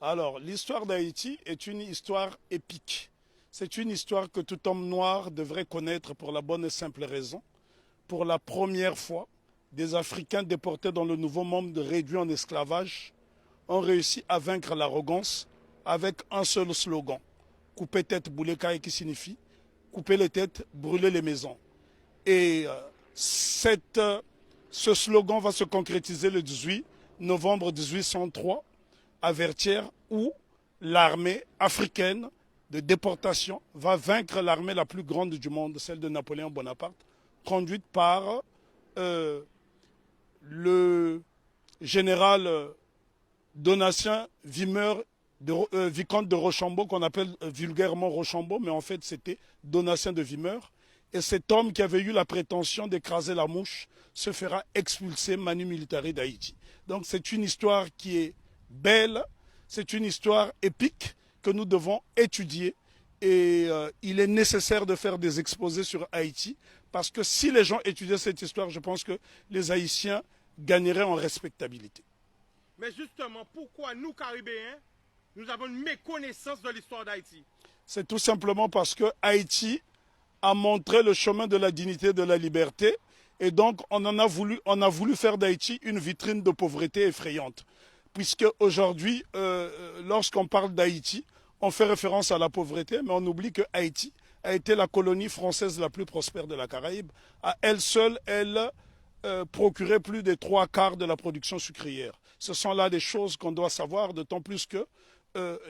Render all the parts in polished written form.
Alors, l'histoire d'Haïti est une histoire épique. C'est une histoire que tout homme noir devrait connaître pour la bonne et simple raison. Pour la première fois, des Africains déportés dans le nouveau monde réduit en esclavage ont réussi à vaincre l'arrogance avec un seul slogan. Couper tête, bouler caille, qui signifie couper les têtes, brûler les maisons. Et ce slogan va se concrétiser le 18 novembre 1803 à Vertières, où l'armée africaine de déportation va vaincre l'armée la plus grande du monde, celle de Napoléon Bonaparte, conduite par le général Donatien Vimeur, vicomte de Rochambeau, qu'on appelle vulgairement Rochambeau, mais en fait c'était Donatien de Vimeur. Et cet homme qui avait eu la prétention d'écraser la mouche se fera expulser manu militari d'Haïti. Donc c'est une histoire qui est belle, c'est une histoire épique que nous devons étudier. Et il est nécessaire de faire des exposés sur Haïti, parce que si les gens étudiaient cette histoire, je pense que les Haïtiens gagneraient en respectabilité. Mais justement, pourquoi nous, Caribéens, nous avons une méconnaissance de l'histoire d'Haïti? C'est tout simplement parce que Haïti a montré le chemin de la dignité et de la liberté. Et donc, on a voulu faire d'Haïti une vitrine de pauvreté effrayante. Puisque aujourd'hui, lorsqu'on parle d'Haïti, on fait référence à la pauvreté, mais on oublie que Haïti a été la colonie française la plus prospère de la Caraïbe. À elle seule, elle procurait plus des 3/4 de la production sucrière. Ce sont là des choses qu'on doit savoir, d'autant plus que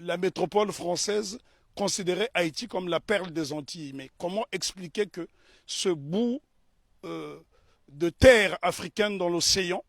la métropole française considérait Haïti comme la perle des Antilles. Mais comment expliquer que ce bout de terre africaine dans l'océan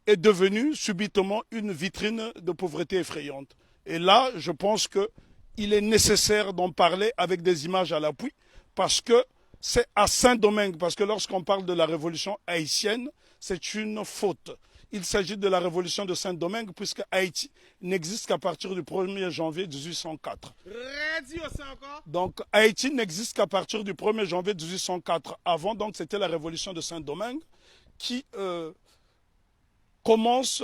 est devenu subitement une vitrine de pauvreté effrayante? Et là, je pense qu'il est nécessaire d'en parler avec des images à l'appui, parce que c'est à Saint-Domingue, parce que lorsqu'on parle de la révolution haïtienne, c'est une faute. Il s'agit de la révolution de Saint-Domingue, puisque Haïti n'existe qu'à partir du 1er janvier 1804. Redis aussi encore. Donc Haïti n'existe qu'à partir du 1er janvier 1804. Avant, donc, c'était la révolution de Saint-Domingue qui commence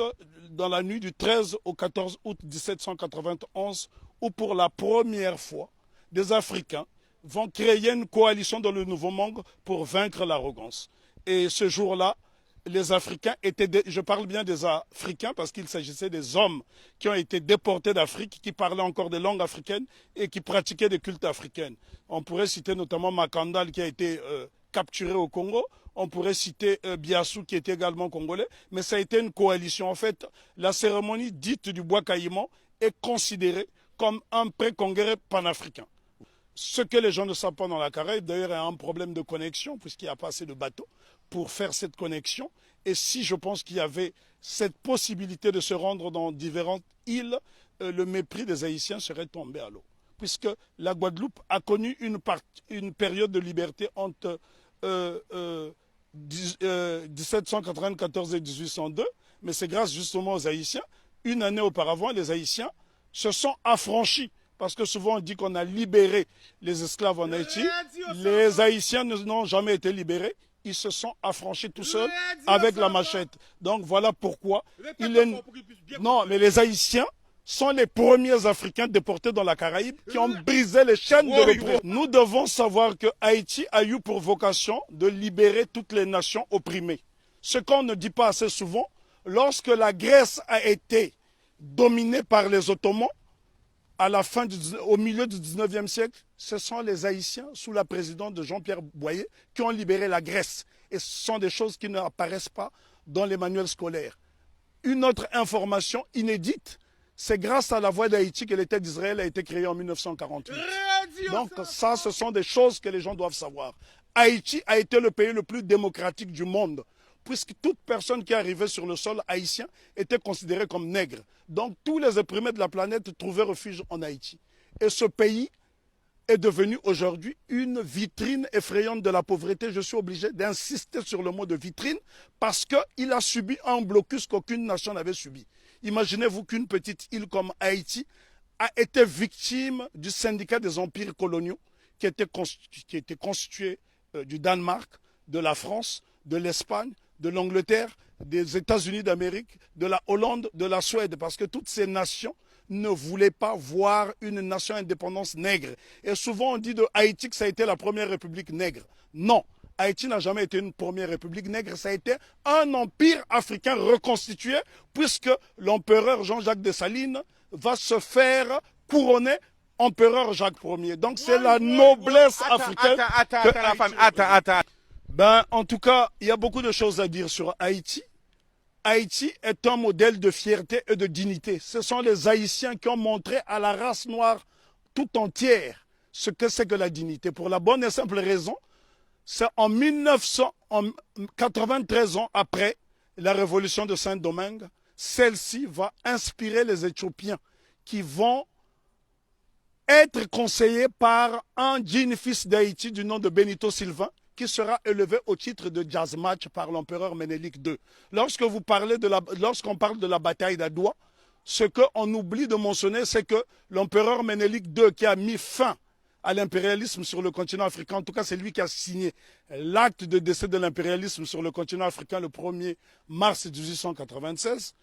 dans la nuit du 13 au 14 août 1791, où pour la première fois, des Africains vont créer une coalition dans le Nouveau Monde pour vaincre l'arrogance. Et ce jour-là, les Africains étaient, je parle bien des Africains parce qu'il s'agissait des hommes qui ont été déportés d'Afrique, qui parlaient encore des langues africaines et qui pratiquaient des cultes africains. On pourrait citer notamment Makandal qui a été capturé au Congo. On pourrait citer Biassou qui était également congolais. Mais ça a été une coalition. En fait, la cérémonie dite du bois caïman est considérée comme un pré-congrès panafricain. Ce que les gens ne savent pas dans la Caraïbe, d'ailleurs, il y a un problème de connexion, puisqu'il n'y a pas assez de bateaux pour faire cette connexion. Et si je pense qu'il y avait cette possibilité de se rendre dans différentes îles, le mépris des Haïtiens serait tombé à l'eau. Puisque la Guadeloupe a connu une période de liberté entre 1794 et 1802, mais c'est grâce justement aux Haïtiens. Une année auparavant, les Haïtiens se sont affranchis. Parce que souvent on dit qu'on a libéré les esclaves en Haïti. Les Haïtiens n'ont jamais été libérés. Ils se sont affranchis tout seuls avec la machette. Donc voilà pourquoi Non, mais les Haïtiens sont les premiers Africains déportés dans la Caraïbe qui ont brisé les chaînes de l'oppression. Nous devons savoir que Haïti a eu pour vocation de libérer toutes les nations opprimées. Ce qu'on ne dit pas assez souvent, lorsque la Grèce a été dominée par les Ottomans, au milieu du 19e siècle, ce sont les Haïtiens, sous la présidence de Jean-Pierre Boyer, qui ont libéré la Grèce. Et ce sont des choses qui n'apparaissent pas dans les manuels scolaires. Une autre information inédite, c'est grâce à la voix d'Haïti que l'État d'Israël a été créé en 1948. Donc ça, ce sont des choses que les gens doivent savoir. Haïti a été le pays le plus démocratique du monde, puisque toute personne qui arrivait sur le sol haïtien était considérée comme nègre. Donc tous les opprimés de la planète trouvaient refuge en Haïti. Et ce pays est devenu aujourd'hui une vitrine effrayante de la pauvreté. Je suis obligé d'insister sur le mot de vitrine parce qu'il a subi un blocus qu'aucune nation n'avait subi. Imaginez-vous qu'une petite île comme Haïti a été victime du syndicat des empires coloniaux qui était constitué du Danemark, de la France, de l'Espagne, de l'Angleterre, des États-Unis d'Amérique, de la Hollande, de la Suède, parce que toutes ces nations ne voulait pas voir une nation indépendante nègre. Et souvent on dit de Haïti que ça a été la première république nègre. Non, Haïti n'a jamais été une première république nègre, ça a été un empire africain reconstitué puisque l'empereur Jean-Jacques Dessalines va se faire couronner empereur Jacques Ier. Donc c'est la noblesse africaine. Attends. Ben, en tout cas, il y a beaucoup de choses à dire sur Haïti. Haïti est un modèle de fierté et de dignité. Ce sont les Haïtiens qui ont montré à la race noire tout entière ce que c'est que la dignité. Pour la bonne et simple raison, c'est en 1993 ans après la révolution de Saint-Domingue, celle-ci va inspirer les Éthiopiens qui vont être conseillés par un digne fils d'Haïti du nom de Benito Sylvain, qui sera élevé au titre de jazz match par l'empereur Ménélique II. Lorsqu'on parle de la bataille d'Adoua, ce qu'on oublie de mentionner, c'est que l'empereur Ménélique II, qui a mis fin à l'impérialisme sur le continent africain, en tout cas c'est lui qui a signé l'acte de décès de l'impérialisme sur le continent africain le 1er mars 1896,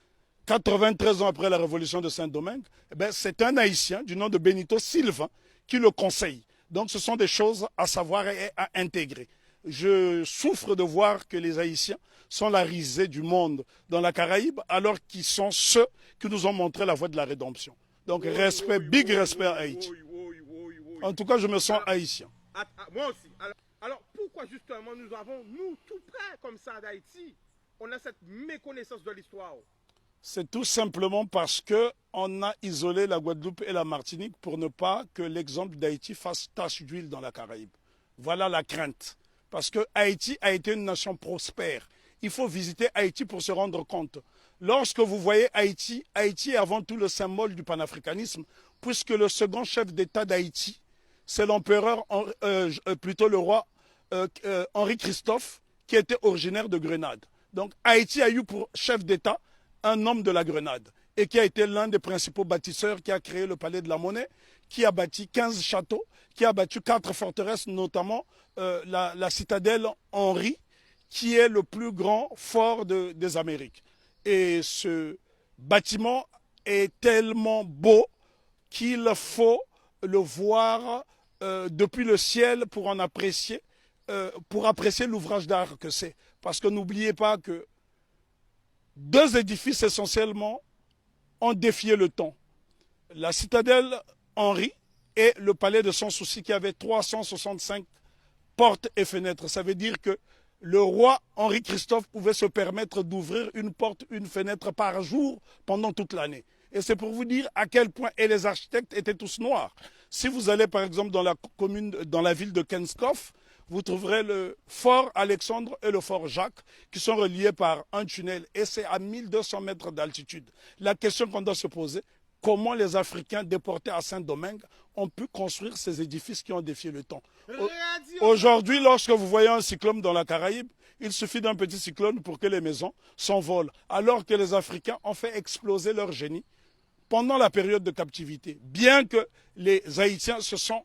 93 ans après la révolution de Saint-Domingue, c'est un Haïtien du nom de Benito Sylvain qui le conseille. Donc ce sont des choses à savoir et à intégrer. Je souffre de voir que les Haïtiens sont la risée du monde dans la Caraïbe, alors qu'ils sont ceux qui nous ont montré la voie de la rédemption. Donc respect, big respect à Haïti. En tout cas, je me sens haïtien. Moi aussi. Alors pourquoi justement nous avons, nous tout près comme ça d'Haïti, on a cette méconnaissance de l'histoire? C'est tout simplement parce qu'on a isolé la Guadeloupe et la Martinique pour ne pas que l'exemple d'Haïti fasse tache d'huile dans la Caraïbe. Voilà la crainte. Parce que Haïti a été une nation prospère. Il faut visiter Haïti pour se rendre compte. Lorsque vous voyez Haïti, Haïti est avant tout le symbole du panafricanisme, puisque le second chef d'État d'Haïti, c'est l'empereur, plutôt le roi Henri Christophe, qui était originaire de Grenade. Donc Haïti a eu pour chef d'État un homme de la Grenade et qui a été l'un des principaux bâtisseurs, qui a créé le Palais de la Monnaie, qui a bâti 15 châteaux, qui a bâti 4 forteresses, notamment la citadelle Henri, qui est le plus grand fort des Amériques. Et ce bâtiment est tellement beau qu'il faut le voir depuis le ciel pour en apprécier, l'ouvrage d'art que c'est. Parce que n'oubliez pas que deux édifices essentiellement ont défié le temps. La citadelle Henri et le palais de Sans Souci, qui avait 365 portes et fenêtres. Ça veut dire que le roi Henri Christophe pouvait se permettre d'ouvrir une porte, une fenêtre par jour pendant toute l'année. Et c'est pour vous dire à quel point, et les architectes étaient tous noirs. Si vous allez par exemple dans la ville de Kenskoff, vous trouverez le fort Alexandre et le fort Jacques qui sont reliés par un tunnel et c'est à 1200 mètres d'altitude. La question qu'on doit se poser, comment les Africains déportés à Saint-Domingue ont pu construire ces édifices qui ont défié le temps? Aujourd'hui, lorsque vous voyez un cyclone dans la Caraïbe, il suffit d'un petit cyclone pour que les maisons s'envolent, alors que les Africains ont fait exploser leur génie pendant la période de captivité. Bien que les Haïtiens se sont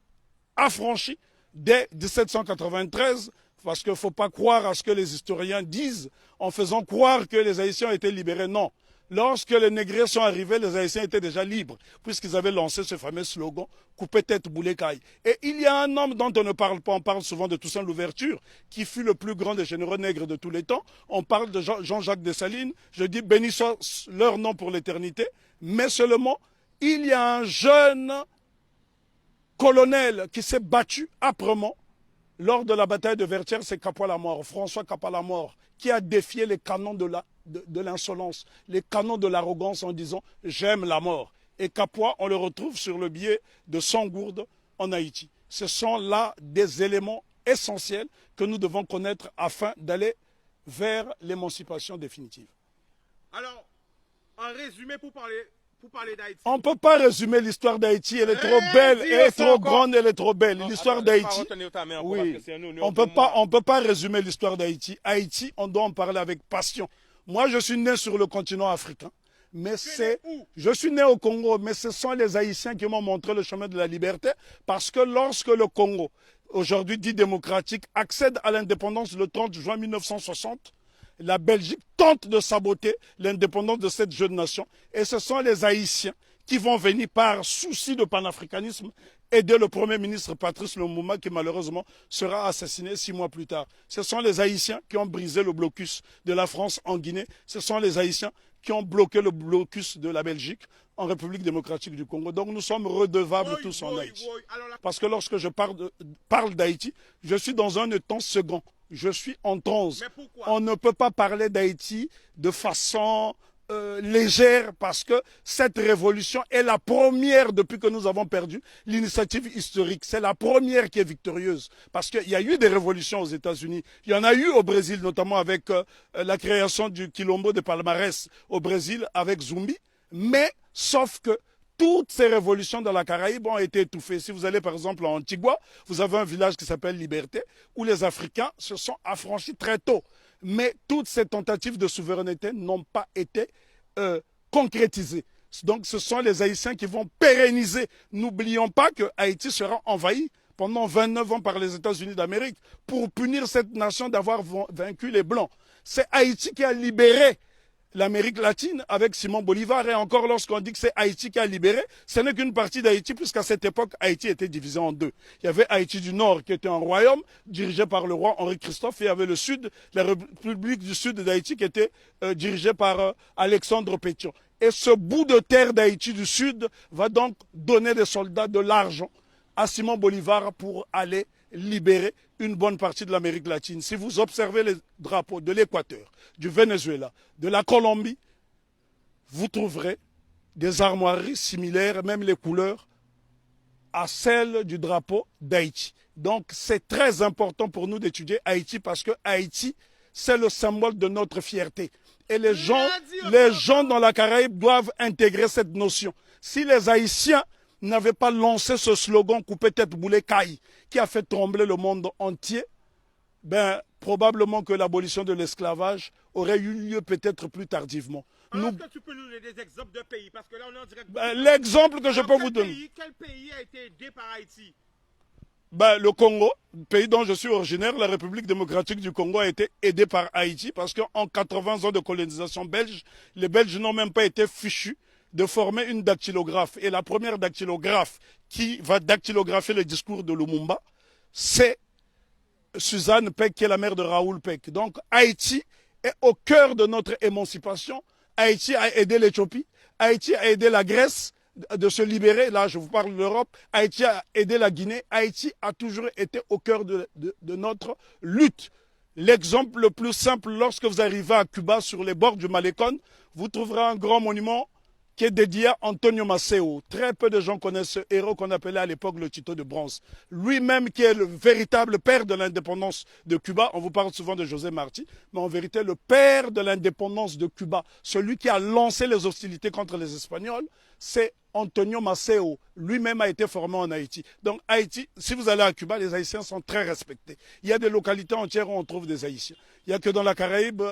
affranchis dès 1793, parce qu'il ne faut pas croire à ce que les historiens disent en faisant croire que les Haïtiens ont été libérés. Non. Lorsque les Négrés sont arrivés, les Haïtiens étaient déjà libres, puisqu'ils avaient lancé ce fameux slogan « Coupez tête, boulet caille ». Et il y a un homme dont on ne parle pas, on parle souvent de Toussaint Louverture, qui fut le plus grand des généraux nègres de tous les temps. On parle de Jean-Jacques Dessalines, je dis béni soit leur nom pour l'éternité, mais seulement, il y a un jeune colonel qui s'est battu âprement lors de la bataille de Vertières, c'est Capois-la-Mort, François Capois-la-Mort, qui a défié les canons de l'insolence, les canons de l'arrogance en disant « j'aime la mort ». Et Capois, on le retrouve sur le billet de Sangourde en Haïti. Ce sont là des éléments essentiels que nous devons connaître afin d'aller vers l'émancipation définitive. Alors, en résumé, pour parler d'Haïti. On ne peut pas résumer l'histoire d'Haïti, elle est trop belle, elle est trop grande, elle est trop belle. L'histoire d'Haïti, oui, on ne peut pas résumer l'histoire d'Haïti. Haïti, on doit en parler avec passion. Moi, je suis né sur le continent africain, mais je suis né au Congo, mais ce sont les Haïtiens qui m'ont montré le chemin de la liberté, parce que lorsque le Congo, aujourd'hui dit démocratique, accède à l'indépendance le 30 juin 1960, la Belgique tente de saboter l'indépendance de cette jeune nation. Et ce sont les Haïtiens qui vont venir par souci de panafricanisme aider le Premier ministre Patrice Lumumba qui malheureusement sera assassiné 6 mois plus tard. Ce sont les Haïtiens qui ont brisé le blocus de la France en Guinée. Ce sont les Haïtiens qui ont bloqué le blocus de la Belgique en République démocratique du Congo. Donc nous sommes redevables tous en Haïti. Parce que lorsque je parle d'Haïti, je suis dans un temps second. Je suis en transe. On ne peut pas parler d'Haïti de façon légère parce que cette révolution est la première depuis que nous avons perdu l'initiative historique. C'est la première qui est victorieuse parce qu'il y a eu des révolutions aux États-Unis. Il y en a eu au Brésil, notamment avec la création du Quilombo de Palmarès au Brésil avec Zumbi. Mais sauf que toutes ces révolutions dans la Caraïbe ont été étouffées. Si vous allez par exemple en Antigua, vous avez un village qui s'appelle Liberté, où les Africains se sont affranchis très tôt. Mais toutes ces tentatives de souveraineté n'ont pas été concrétisées. Donc ce sont les Haïtiens qui vont pérenniser. N'oublions pas que Haïti sera envahi pendant 29 ans par les États-Unis d'Amérique pour punir cette nation d'avoir vaincu les Blancs. C'est Haïti qui a libéré l'Amérique latine avec Simon Bolivar. Et encore, lorsqu'on dit que c'est Haïti qui a libéré, ce n'est qu'une partie d'Haïti, puisqu'à cette époque, Haïti était divisé en deux. Il y avait Haïti du Nord, qui était un royaume dirigé par le roi Henri Christophe, et il y avait le Sud, la République du Sud d'Haïti, qui était dirigée par Alexandre Pétion. Et ce bout de terre d'Haïti du Sud va donc donner des soldats, de l'argent à Simon Bolivar pour aller libérer une bonne partie de l'Amérique latine. Si vous observez les drapeaux de l'Équateur, du Venezuela, de la Colombie, vous trouverez des armoiries similaires, même les couleurs, à celles du drapeau d'Haïti. Donc c'est très important pour nous d'étudier Haïti parce que Haïti, c'est le symbole de notre fierté. Et les gens dans la Caraïbe doivent intégrer cette notion. Si les Haïtiens n'avait pas lancé ce slogan « Coupé tête boulet caille » qui a fait trembler le monde entier, ben, probablement que l'abolition de l'esclavage aurait eu lieu peut-être plus tardivement. Est-ce que tu peux nous donner des exemples de pays? Parce que là, on est en direct. L'exemple que je peux vous donner. Quel pays a été aidé par Haïti? Ben, le Congo, pays dont je suis originaire, la République démocratique du Congo a été aidée par Haïti parce qu'en 80 ans de colonisation belge, les Belges n'ont même pas été fichus de former une dactylographe. Et la première dactylographe qui va dactylographier le discours de Lumumba, c'est Suzanne Peck, qui est la mère de Raoul Peck. Donc Haïti est au cœur de notre émancipation. Haïti a aidé l'Éthiopie, Haïti a aidé la Grèce de se libérer. Là, je vous parle de l'Europe. Haïti a aidé la Guinée. Haïti a toujours été au cœur de notre lutte. L'exemple le plus simple, lorsque vous arrivez à Cuba, sur les bords du Malecón, vous trouverez un grand monument qui est dédié à Antonio Maceo. Très peu de gens connaissent ce héros qu'on appelait à l'époque le Tito de bronze. Lui-même qui est le véritable père de l'indépendance de Cuba. On vous parle souvent de José Marti, mais en vérité le père de l'indépendance de Cuba, celui qui a lancé les hostilités contre les Espagnols, c'est Antonio Maceo. Lui-même a été formé en Haïti. Donc Haïti, si vous allez à Cuba, les Haïtiens sont très respectés. Il y a des localités entières où on trouve des Haïtiens. Il n'y a que dans la Caraïbe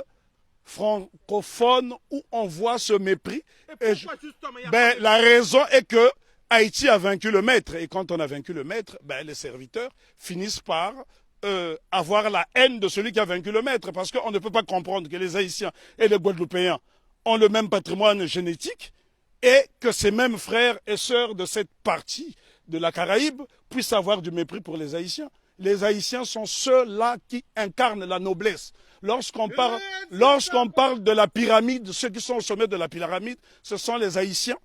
francophone où on voit ce mépris. La raison est que Haïti a vaincu le maître. Et quand on a vaincu le maître, les serviteurs finissent par avoir la haine de celui qui a vaincu le maître. Parce qu'on ne peut pas comprendre que les Haïtiens et les Guadeloupéens ont le même patrimoine génétique et que ces mêmes frères et sœurs de cette partie de la Caraïbe puissent avoir du mépris pour les Haïtiens. Les Haïtiens sont ceux-là qui incarnent la noblesse. Lorsqu'on parle de la pyramide, ceux qui sont au sommet de la pyramide, ce sont les Haïtiens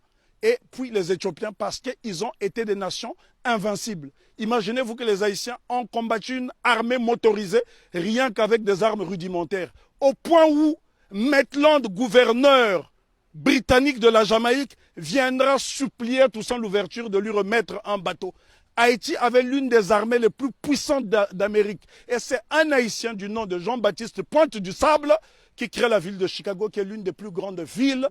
et puis les Éthiopiens parce qu'ils ont été des nations invincibles. Imaginez-vous que les Haïtiens ont combattu une armée motorisée rien qu'avec des armes rudimentaires. Au point où Maitland, gouverneur britannique de la Jamaïque, viendra supplier Toussaint Louverture de lui remettre un bateau. Haïti avait l'une des armées les plus puissantes d'Amérique. Et c'est un Haïtien du nom de Jean-Baptiste Pointe du Sable qui crée la ville de Chicago, qui est l'une des plus grandes villes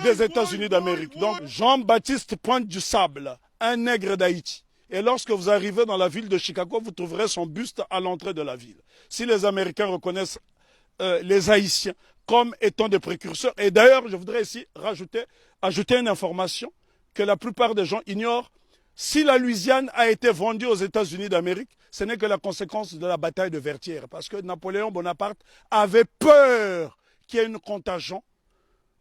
des États-Unis d'Amérique. Donc Jean-Baptiste Pointe du Sable, un nègre d'Haïti. Et lorsque vous arrivez dans la ville de Chicago, vous trouverez son buste à l'entrée de la ville. Si les Américains reconnaissent les Haïtiens comme étant des précurseurs, et d'ailleurs, je voudrais ici ajouter une information que la plupart des gens ignorent. Si la Louisiane a été vendue aux États-Unis d'Amérique, ce n'est que la conséquence de la bataille de Vertières. Parce que Napoléon Bonaparte avait peur qu'il y ait une contagion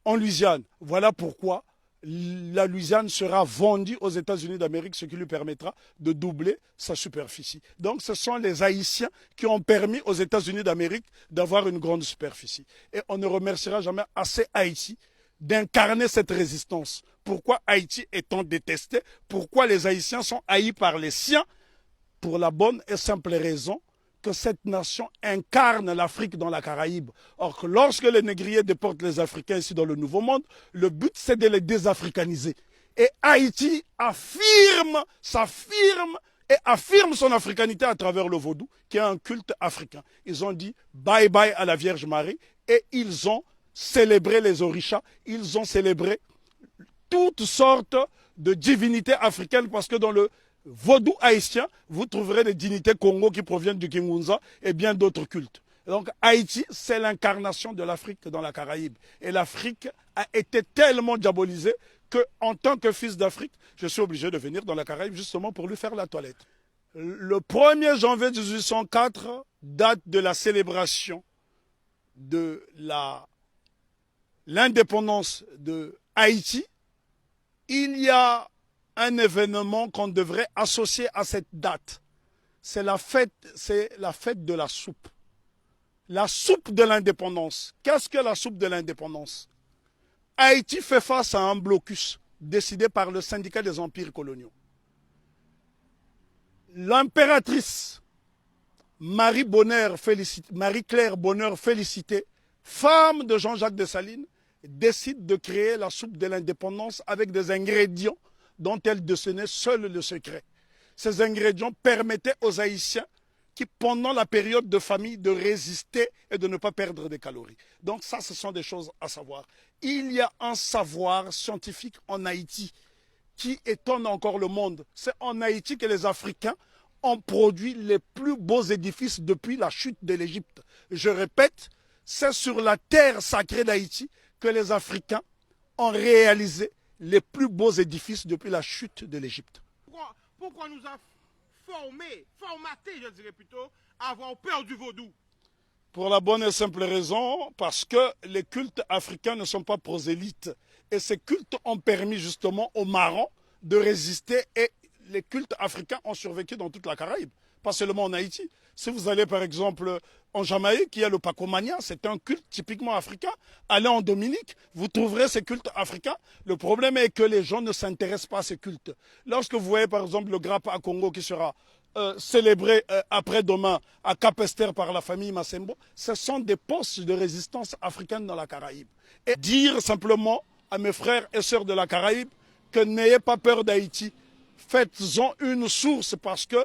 en Louisiane. Voilà pourquoi la Louisiane sera vendue aux États-Unis d'Amérique, ce qui lui permettra de doubler sa superficie. Donc ce sont les Haïtiens qui ont permis aux États-Unis d'Amérique d'avoir une grande superficie. Et on ne remerciera jamais assez Haïti d'incarner cette résistance. Pourquoi Haïti est-on détesté? Pourquoi les Haïtiens sont haïs par les siens? Pour la bonne et simple raison que cette nation incarne l'Afrique dans la Caraïbe. Or, que lorsque les négriers déportent les Africains ici dans le Nouveau Monde, le but c'est de les désafricaniser. Et Haïti s'affirme et affirme son africanité à travers le vaudou, qui est un culte africain. Ils ont dit bye bye à la Vierge Marie et ils ont célébré les orishas, ils ont célébré toutes sortes de divinités africaines parce que dans le vaudou haïtien, vous trouverez des dignités Congo qui proviennent du Kingunza et bien d'autres cultes. Donc Haïti, c'est l'incarnation de l'Afrique dans la Caraïbe. Et l'Afrique a été tellement diabolisée qu'en tant que fils d'Afrique, je suis obligé de venir dans la Caraïbe justement pour lui faire la toilette. Le 1er janvier 1804, date de la célébration de l'indépendance de Haïti, il y a un événement qu'on devrait associer à cette date. C'est la fête de la soupe. La soupe de l'indépendance. Qu'est-ce que la soupe de l'indépendance? Haïti fait face à un blocus décidé par le syndicat des empires coloniaux. L'impératrice Marie-Claire Bonheur Félicité, femme de Jean-Jacques Dessalines, décide de créer la soupe de l'indépendance avec des ingrédients dont elle détenait seul le secret. Ces ingrédients permettaient aux Haïtiens qui, pendant la période de famine, de résister et de ne pas perdre des calories. Donc ça, ce sont des choses à savoir. Il y a un savoir scientifique en Haïti qui étonne encore le monde. C'est en Haïti que les Africains ont produit les plus beaux édifices depuis la chute de l'Égypte. Je répète, c'est sur la terre sacrée d'Haïti que les Africains ont réalisé les plus beaux édifices depuis la chute de l'Égypte. Pourquoi nous a formaté, je dirais plutôt, à avoir peur du vaudou? Pour la bonne et simple raison, parce que les cultes africains ne sont pas prosélytes. Et ces cultes ont permis justement aux marrons de résister et les cultes africains ont survécu dans toute la Caraïbe, pas seulement en Haïti. Si vous allez par exemple en Jamaïque, il y a le Pacomania, c'est un culte typiquement africain. Allez en Dominique, vous trouverez ces cultes africains. Le problème est que les gens ne s'intéressent pas à ces cultes. Lorsque vous voyez par exemple le Grappa à Congo qui sera célébré après-demain à Cap-Esther par la famille Massembo, ce sont des postes de résistance africaine dans la Caraïbe. Et dire simplement à mes frères et sœurs de la Caraïbe que n'ayez pas peur d'Haïti, faites-en une source parce que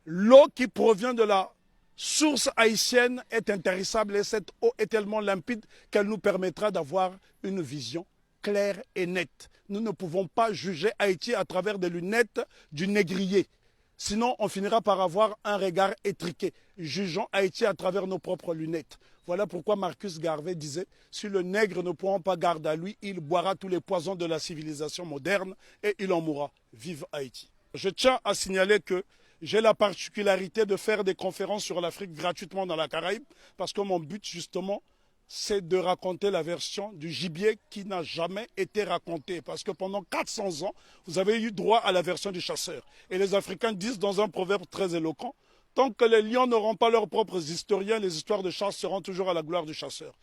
l'eau qui provient de la source haïtienne est intarissable et cette eau est tellement limpide qu'elle nous permettra d'avoir une vision claire et nette. Nous ne pouvons pas juger Haïti à travers des lunettes du négrier. Sinon, on finira par avoir un regard étriqué. Jugeons Haïti à travers nos propres lunettes. Voilà pourquoi Marcus Garvey disait « Si le nègre ne prend pas garde à lui, il boira tous les poisons de la civilisation moderne et il en mourra. Vive Haïti !» Je tiens à signaler que j'ai la particularité de faire des conférences sur l'Afrique gratuitement dans la Caraïbe parce que mon but justement, c'est de raconter la version du gibier qui n'a jamais été racontée. Parce que pendant 400 ans, vous avez eu droit à la version du chasseur. Et les Africains disent dans un proverbe très éloquent, tant que les lions n'auront pas leurs propres historiens, les histoires de chasse seront toujours à la gloire du chasseur.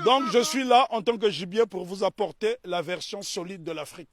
Donc je suis là en tant que gibier pour vous apporter la version solide de l'Afrique.